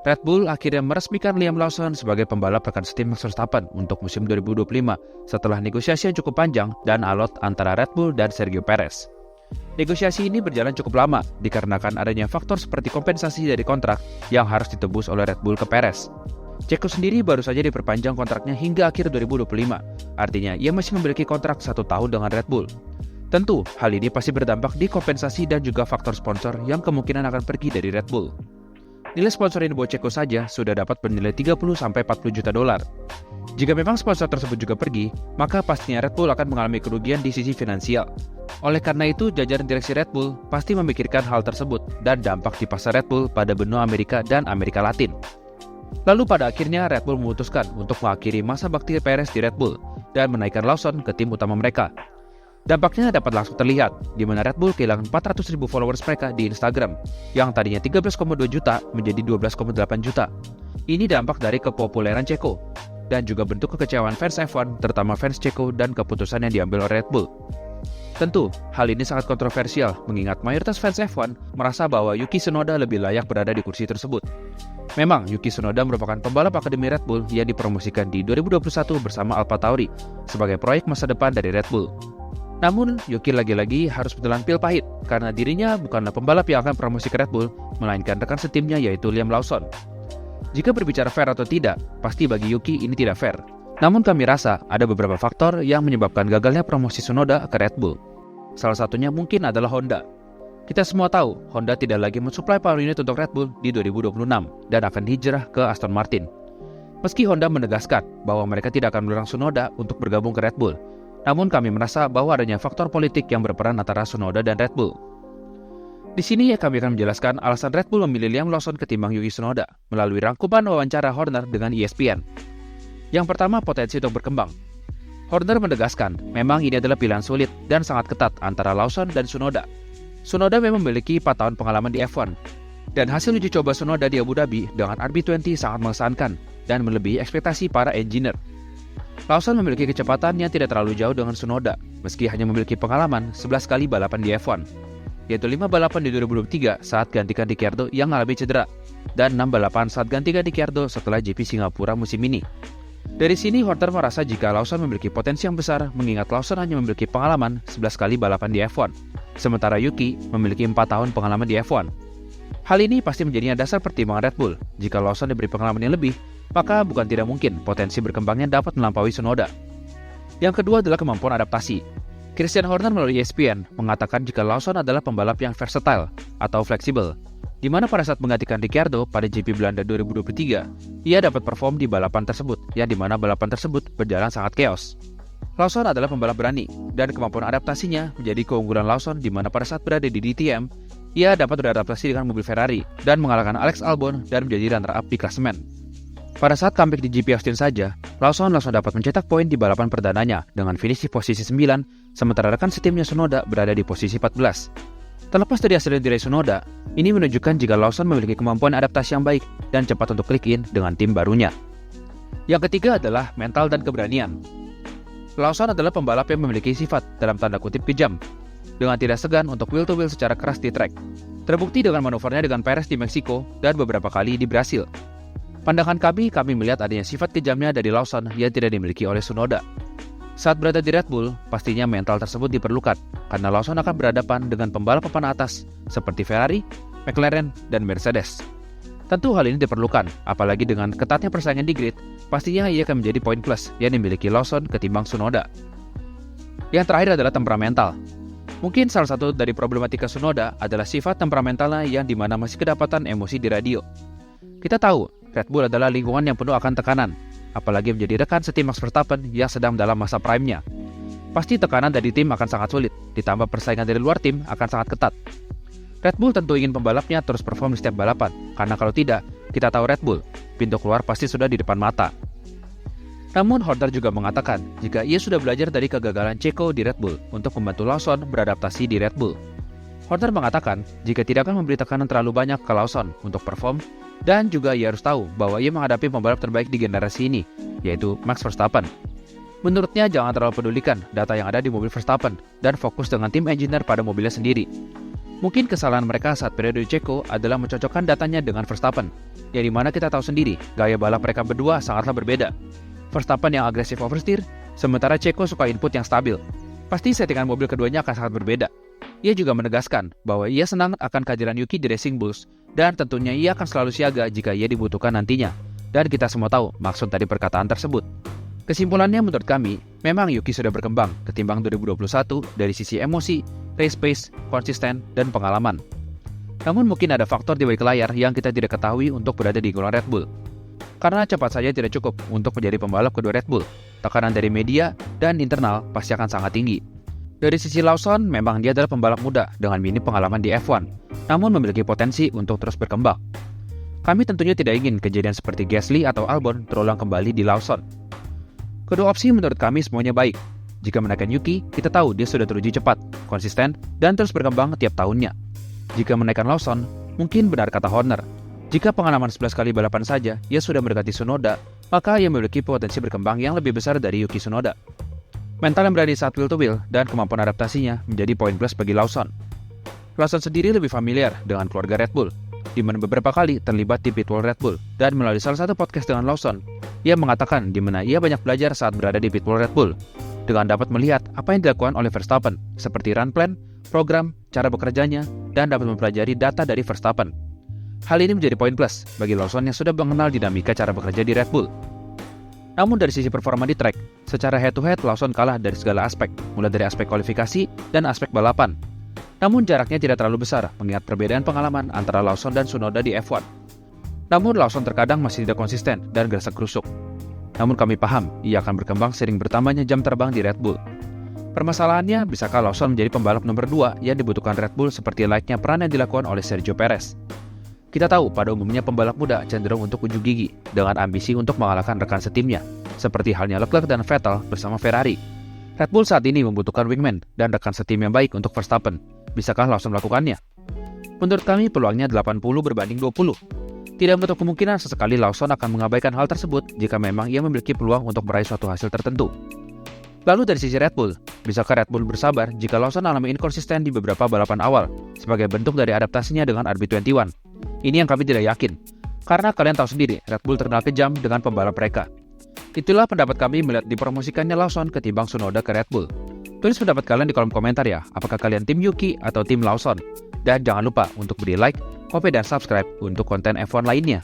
Red Bull akhirnya meresmikan Liam Lawson sebagai pembalap rekan setim Max Verstappen untuk musim 2025 setelah negosiasi yang cukup panjang dan alot antara Red Bull dan Sergio Perez. Negosiasi ini berjalan cukup lama dikarenakan adanya faktor seperti kompensasi dari kontrak yang harus ditebus oleh Red Bull ke Perez. Checo sendiri baru saja diperpanjang kontraknya hingga akhir 2025, artinya ia masih memiliki kontrak 1 tahun dengan Red Bull. Tentu, hal ini pasti berdampak di kompensasi dan juga faktor sponsor yang kemungkinan akan pergi dari Red Bull. Nilai sponsor yang dibawa Checo saja sudah dapat bernilai 30-40 juta dolar. Jika memang sponsor tersebut juga pergi, maka pastinya Red Bull akan mengalami kerugian di sisi finansial. Oleh karena itu, jajaran direksi Red Bull pasti memikirkan hal tersebut dan dampak di pasar Red Bull pada benua Amerika dan Amerika Latin. Lalu pada akhirnya Red Bull memutuskan untuk mengakhiri masa bakti Perez di Red Bull dan menaikkan Lawson ke tim utama mereka. Dampaknya dapat langsung terlihat, di mana Red Bull kehilangan 400.000 followers mereka di Instagram, yang tadinya 13,2 juta menjadi 12,8 juta. Ini dampak dari kepopuleran Checo, dan juga bentuk kekecewaan fans F1, terutama fans Checo dan keputusan yang diambil oleh Red Bull. Tentu, hal ini sangat kontroversial, mengingat mayoritas fans F1 merasa bahwa Yuki Tsunoda lebih layak berada di kursi tersebut. Memang, Yuki Tsunoda merupakan pembalap akademi Red Bull yang dipromosikan di 2021 bersama AlphaTauri sebagai proyek masa depan dari Red Bull. Namun, Yuki lagi-lagi harus menelan pil pahit karena dirinya bukanlah pembalap yang akan promosi ke Red Bull, melainkan rekan setimnya yaitu Liam Lawson. Jika berbicara fair atau tidak, pasti bagi Yuki ini tidak fair. Namun kami rasa ada beberapa faktor yang menyebabkan gagalnya promosi Tsunoda ke Red Bull. Salah satunya mungkin adalah Honda. Kita semua tahu, Honda tidak lagi mensuplai power unit untuk Red Bull di 2026 dan akan hijrah ke Aston Martin. Meski Honda menegaskan bahwa mereka tidak akan melarang Tsunoda untuk bergabung ke Red Bull, namun kami merasa bahwa adanya faktor politik yang berperan antara Tsunoda dan Red Bull. Di sini kami akan menjelaskan alasan Red Bull memilih Liam Lawson ketimbang Yuki Tsunoda melalui rangkuman wawancara Horner dengan ESPN. Yang pertama, potensi untuk berkembang. Horner menegaskan, memang ini adalah pilihan sulit dan sangat ketat antara Lawson dan Tsunoda. Tsunoda memang memiliki 4 tahun pengalaman di F1, dan hasil uji coba Tsunoda di Abu Dhabi dengan RB20 sangat mengesankan dan melebihi ekspektasi para engineer. Lawson memiliki kecepatan yang tidak terlalu jauh dengan Tsunoda, meski hanya memiliki pengalaman 11 kali balapan di F1, yaitu 5 balapan di 2023 saat gantikan Ricciardo yang mengalami cedera, dan 6 balapan saat gantikan Ricciardo setelah GP Singapura musim ini. Dari sini, Horner merasa jika Lawson memiliki potensi yang besar, mengingat Lawson hanya memiliki pengalaman 11 kali balapan di F1, sementara Yuki memiliki 4 tahun pengalaman di F1. Hal ini pasti menjadinya dasar pertimbangan Red Bull. Jika Lawson diberi pengalaman yang lebih, maka bukan tidak mungkin potensi berkembangnya dapat melampaui Tsunoda. Yang kedua adalah kemampuan adaptasi. Christian Horner melalui ESPN mengatakan jika Lawson adalah pembalap yang versatile atau fleksibel, di mana pada saat menggantikan Ricciardo pada GP Belanda 2023, ia dapat perform di balapan tersebut, yang di mana balapan tersebut berjalan sangat chaos. Lawson adalah pembalap berani, dan kemampuan adaptasinya menjadi keunggulan Lawson di mana pada saat berada di DTM, ia dapat beradaptasi dengan mobil Ferrari dan mengalahkan Alex Albon dan menjadi runner-up di klasemen. Pada saat comeback di GP Austin saja, Lawson langsung dapat mencetak poin di balapan perdananya dengan finish di posisi 9, sementara rekan setimnya Tsunoda berada di posisi 14. Terlepas dari hasil yang diraih Tsunoda, ini menunjukkan jika Lawson memiliki kemampuan adaptasi yang baik dan cepat untuk klik in dengan tim barunya. Yang ketiga adalah mental dan keberanian. Lawson adalah pembalap yang memiliki sifat dalam tanda kutip kejam, dengan tidak segan untuk wheel to wheel secara keras di track. Terbukti dengan manuvernya dengan Perez di Meksiko dan beberapa kali di Brasil. Pandangan kami melihat adanya sifat kejamnya dari Lawson yang tidak dimiliki oleh Tsunoda. Saat berada di Red Bull, pastinya mental tersebut diperlukan, karena Lawson akan berhadapan dengan pembalap papan atas seperti Ferrari, McLaren, dan Mercedes. Tentu hal ini diperlukan, apalagi dengan ketatnya persaingan di grid, pastinya ia akan menjadi poin plus yang dimiliki Lawson ketimbang Tsunoda. Yang terakhir adalah temperamental. Mungkin salah satu dari problematika Tsunoda adalah sifat temperamentalnya yang dimana masih kedapatan emosi di radio. Kita tahu, Red Bull adalah lingkungan yang penuh akan tekanan, apalagi menjadi rekan setim Max Verstappen yang sedang dalam masa prime-nya. Pasti tekanan dari tim akan sangat sulit, ditambah persaingan dari luar tim akan sangat ketat. Red Bull tentu ingin pembalapnya terus perform di setiap balapan, karena kalau tidak, kita tahu Red Bull, pintu keluar pasti sudah di depan mata. Namun Horner juga mengatakan jika ia sudah belajar dari kegagalan Checo di Red Bull untuk membantu Lawson beradaptasi di Red Bull. Horner mengatakan jika tidak akan memberi tekanan terlalu banyak ke Lawson untuk perform, dan juga ia harus tahu bahwa ia menghadapi pembalap terbaik di generasi ini, yaitu Max Verstappen. Menurutnya jangan terlalu pedulikan data yang ada di mobil Verstappen dan fokus dengan tim engineer pada mobilnya sendiri. Mungkin kesalahan mereka saat periode Checo adalah mencocokkan datanya dengan Verstappen, yang dimana kita tahu sendiri gaya balap mereka berdua sangatlah berbeda. Verstappen yang agresif oversteer, sementara Checo suka input yang stabil. Pasti settingan mobil keduanya akan sangat berbeda. Ia juga menegaskan bahwa ia senang akan kehadiran Yuki di Racing Bulls, dan tentunya ia akan selalu siaga jika ia dibutuhkan nantinya. Dan kita semua tahu maksud dari perkataan tersebut. Kesimpulannya menurut kami, memang Yuki sudah berkembang ketimbang 2021 dari sisi emosi, race pace, konsisten, dan pengalaman. Namun mungkin ada faktor di balik layar yang kita tidak ketahui untuk berada di golongan Red Bull. Karena cepat saja tidak cukup untuk menjadi pembalap kedua Red Bull, tekanan dari media dan internal pasti akan sangat tinggi. Dari sisi Lawson, memang dia adalah pembalap muda dengan minim pengalaman di F1, namun memiliki potensi untuk terus berkembang. Kami tentunya tidak ingin kejadian seperti Gasly atau Albon terulang kembali di Lawson. Kedua opsi menurut kami semuanya baik. Jika menaikkan Yuki, kita tahu dia sudah teruji cepat, konsisten, dan terus berkembang tiap tahunnya. Jika menaikkan Lawson, mungkin benar kata Horner. Jika pengalaman 11 kali balapan saja, ia sudah mendekati Tsunoda, maka ia memiliki potensi berkembang yang lebih besar dari Yuki Tsunoda. Mental yang berada saat wheel to wheel dan kemampuan adaptasinya menjadi poin plus bagi Lawson. Lawson sendiri lebih familiar dengan keluarga Red Bull, di mana beberapa kali terlibat di pitwall Red Bull, dan melalui salah satu podcast dengan Lawson, ia mengatakan di mana ia banyak belajar saat berada di pitwall Red Bull, dengan dapat melihat apa yang dilakukan oleh Verstappen, seperti run plan, program, cara bekerjanya, dan dapat mempelajari data dari Verstappen. Hal ini menjadi poin plus bagi Lawson yang sudah mengenal dinamika cara bekerja di Red Bull. Namun dari sisi performa di track, secara head-to-head Lawson kalah dari segala aspek, mulai dari aspek kualifikasi dan aspek balapan. Namun jaraknya tidak terlalu besar mengingat perbedaan pengalaman antara Lawson dan Tsunoda di F1. Namun Lawson terkadang masih tidak konsisten dan gerasak-gerusuk. Namun kami paham, ia akan berkembang seiring bertambahnya jam terbang di Red Bull. Permasalahannya, bisakah Lawson menjadi pembalap nomor 2 yang dibutuhkan Red Bull seperti layaknya peran yang dilakukan oleh Sergio Perez? Kita tahu pada umumnya pembalap muda cenderung untuk unjuk gigi dengan ambisi untuk mengalahkan rekan setimnya, seperti halnya Leclerc dan Vettel bersama Ferrari. Red Bull saat ini membutuhkan wingman dan rekan setim yang baik untuk Verstappen. Bisakah Lawson melakukannya? Menurut kami peluangnya 80 berbanding 20. Tidak menutup kemungkinan sesekali Lawson akan mengabaikan hal tersebut jika memang ia memiliki peluang untuk meraih suatu hasil tertentu. Lalu dari sisi Red Bull, bisakah Red Bull bersabar jika Lawson alami inkonsisten di beberapa balapan awal sebagai bentuk dari adaptasinya dengan RB21? Ini yang kami tidak yakin, karena kalian tahu sendiri Red Bull terkenal kejam dengan pembalap mereka. Itulah pendapat kami melihat dipromosikannya Lawson ketimbang Tsunoda ke Red Bull. Tulis pendapat kalian di kolom komentar ya, apakah kalian tim Yuki atau tim Lawson? Dan jangan lupa untuk beri like, komen, dan subscribe untuk konten F1 lainnya.